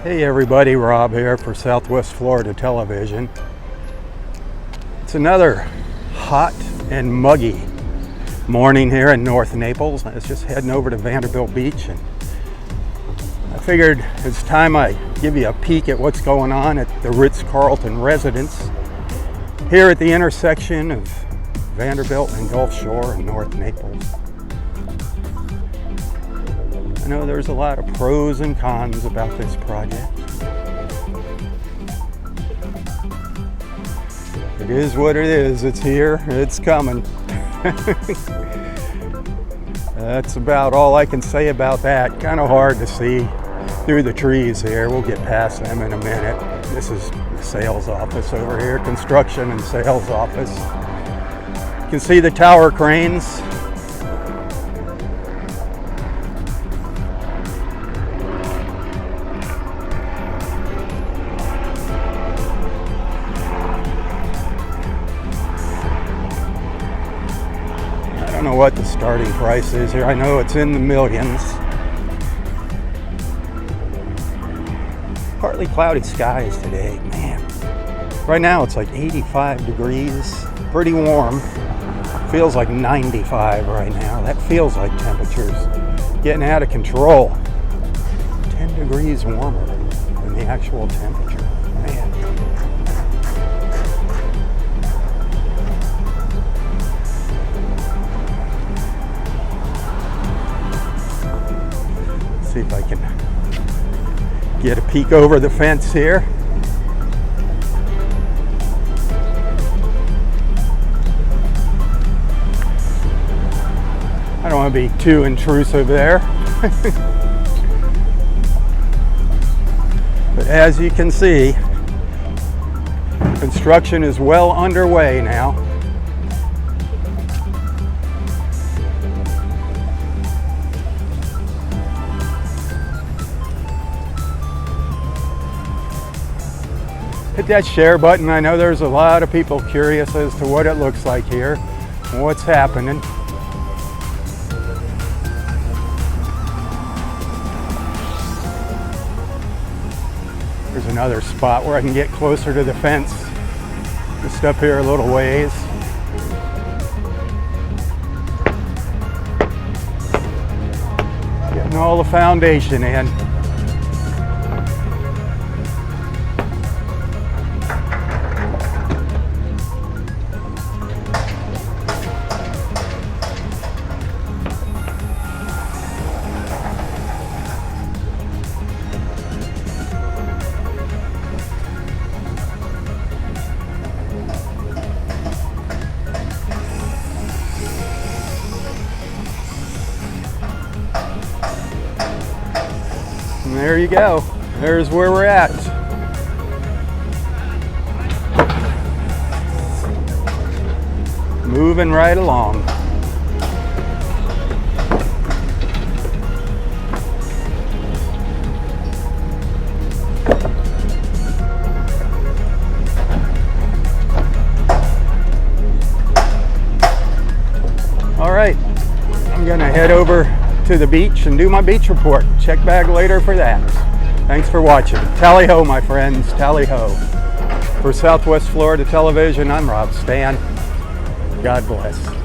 Hey everybody, Rob here for Southwest Florida Television. It's another hot and muggy morning here in North Naples. I was just heading over to Vanderbilt Beach, and I figured it's time I give you a peek at what's going on at the Ritz-Carlton Residences here at the intersection of Vanderbilt and Gulf Shore in North Naples. I know there's a lot of pros and cons about this project. It is what it is. It's here. It's coming. That's about all I can say about that. Kind of hard to see through the trees here. We'll get past them in a minute. This is the sales office over here, construction and sales office. You can see the tower cranes. I don't know what the starting price is here. I know it's in the millions. Partly cloudy skies today, man. Right now it's like 85 degrees, pretty warm. Feels like 95 right now. That feels like temperatures getting out of control. 10 degrees warmer than the actual temperature, man. See if I can get a peek over the fence here. I don't want to be too intrusive there. But as you can see, construction is well underway now. Hit that share button. I know there's a lot of people curious as to what it looks like here and what's happening. There's another spot where I can get closer to the fence. Just up here a little ways. Getting all the foundation in. And there you go. There's where we're at. Moving right along. All right, I'm gonna head over to the beach and do my beach report. Check back later for that. Thanks for watching. Tally ho, my friends, tally ho. For Southwest Florida Television, I'm Rob Stan. God bless.